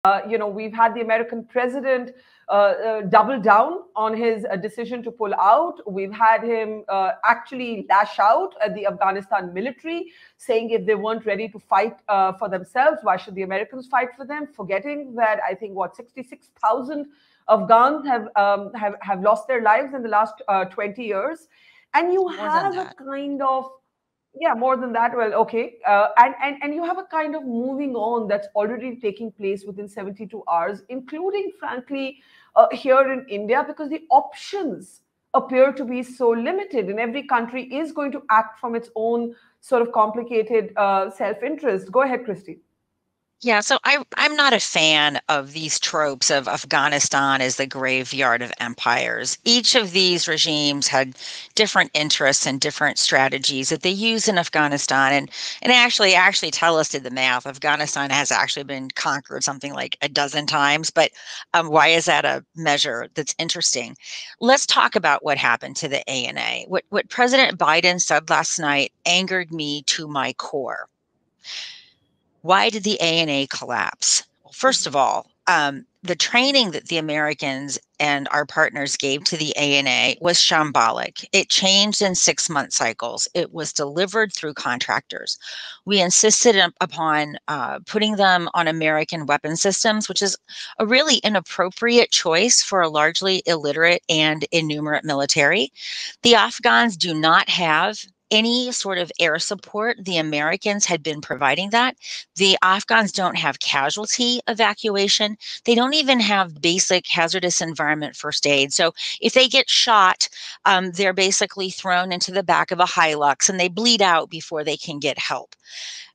We've had the American president double down on his decision to pull out. We've had him actually lash out at the Afghanistan military, saying if they weren't ready to fight for themselves, why should the Americans fight for them? Forgetting that I think 66,000 Afghans have lost their lives in the last 20 years, and you have a kind of more than that. Well, okay. And you have a kind of moving on that's already taking place within 72 hours, including, frankly, here in India, because the options appear to be so limited, and every country is going to act from its own sort of complicated self-interest. Go ahead, Christine. Yeah, so I'm not a fan of these tropes of Afghanistan as the graveyard of empires. Each of these regimes had different interests and different strategies that they use in Afghanistan. And actually Talis did the math. Afghanistan has actually been conquered something like a dozen times. But why is that a measure that's interesting? Let's talk about what happened to the ANA. What President Biden said last night angered me to my core. Why did the ANA collapse? Well, first of all, the training that the Americans and our partners gave to the ANA was shambolic. It changed in 6-month cycles. It was delivered through contractors. We insisted upon putting them on American weapon systems, which is a really inappropriate choice for a largely illiterate and innumerate military. The Afghans do not have any sort of air support. The Americans had been providing that. The Afghans don't have casualty evacuation. They don't even have basic hazardous environment first aid. So if they get shot, they're basically thrown into the back of a Hilux and they bleed out before they can get help.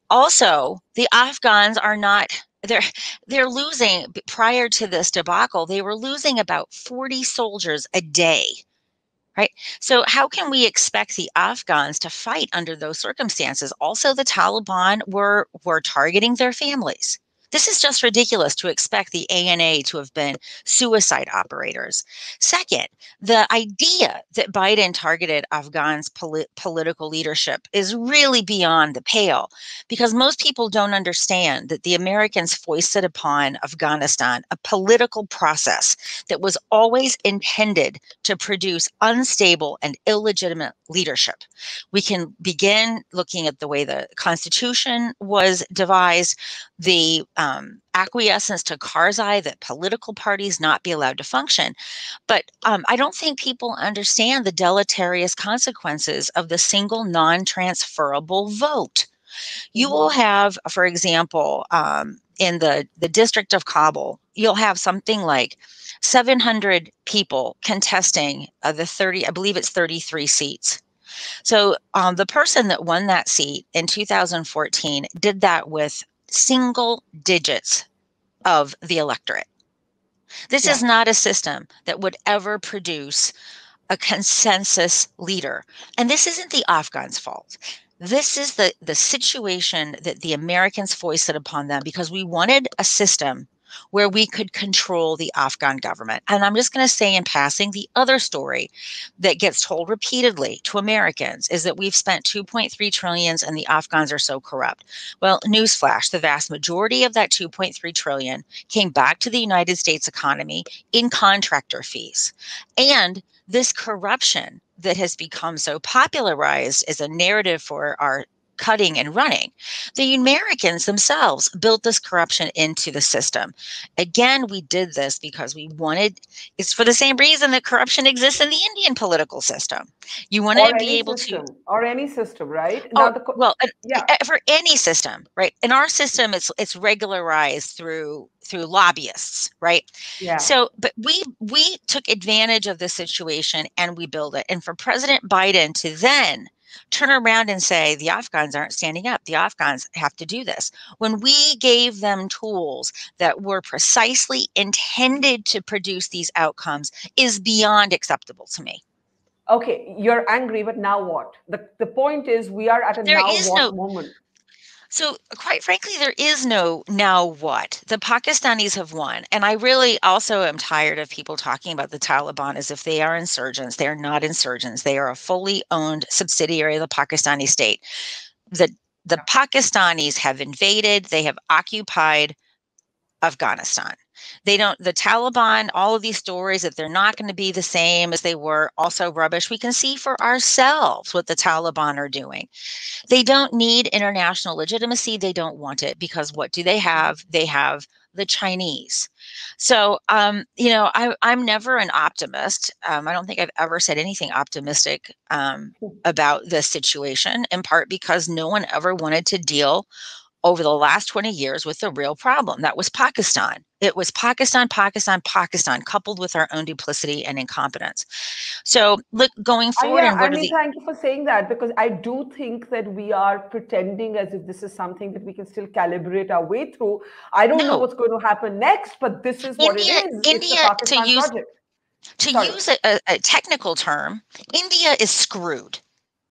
Also, the Afghans are not, they're losing, prior to this debacle, they were losing about 40 soldiers a day. Right. So how can we expect the Afghans to fight under those circumstances? Also, the Taliban were targeting their families. This is just ridiculous to expect the ANA to have been suicide operators. Second, the idea that Biden targeted Afghans' political leadership is really beyond the pale, because most people don't understand that the Americans foisted upon Afghanistan a political process that was always intended to produce unstable and illegitimate leadership. We can begin looking at the way the Constitution was devised, the acquiescence to Karzai that political parties not be allowed to function. But I don't think people understand the deleterious consequences of the single non-transferable vote. You will have, for example, in the district of Kabul, you'll have something like 700 people contesting the 30, I believe it's 33 seats. So the person that won that seat in 2014 did that with single digits of the electorate. This is not a system that would ever produce a consensus leader. And this isn't the Afghans' fault. This is the situation that the Americans foisted upon them because we wanted a system where we could control the Afghan government. And I'm just going to say in passing, the other story that gets told repeatedly to Americans is that we've spent 2.3 trillion and the Afghans are so corrupt. Well, newsflash, the vast majority of that 2.3 trillion came back to the United States economy in contractor fees. And this corruption that has become so popularized as a narrative for our cutting and running, the Americans themselves built this corruption into the system. Again, we did this because we wanted, it's for the same reason that corruption exists in the Indian political system. You want to be able to, or any system, right? For any system, right? In our system, it's regularized through lobbyists, right? Yeah. So, but we took advantage of this situation and we built it. And for President Biden to then turn around and say, the Afghans aren't standing up, the Afghans have to do this, when we gave them tools that were precisely intended to produce these outcomes, is beyond acceptable to me. Okay, you're angry, but now what? The point is, we are at a now what moment. So quite frankly, there is no now what. The Pakistanis have won. And I really also am tired of people talking about the Taliban as if they are insurgents. They are not insurgents. They are a fully owned subsidiary of the Pakistani state. The Pakistanis have invaded. They have occupied Afghanistan. The Taliban, all of these stories that they're not going to be the same as they were, also rubbish. We can see for ourselves what the Taliban are doing. They don't need international legitimacy. They don't want it, because what do they have? They have the Chinese. So, I'm never an optimist. I don't think I've ever said anything optimistic about this situation, in part because no one ever wanted to deal over the last 20 years with the real problem. That was Pakistan. It was Pakistan, Pakistan, Pakistan, coupled with our own duplicity and incompetence. So look, going forward, Yeah, and I mean, thank you for saying that, because I do think that we are pretending as if this is something that we can still calibrate our way through. I don't know no, what's going to happen next, but this is what it is. It's the India, Pakistan project. to Sorry. use a technical term, India is screwed.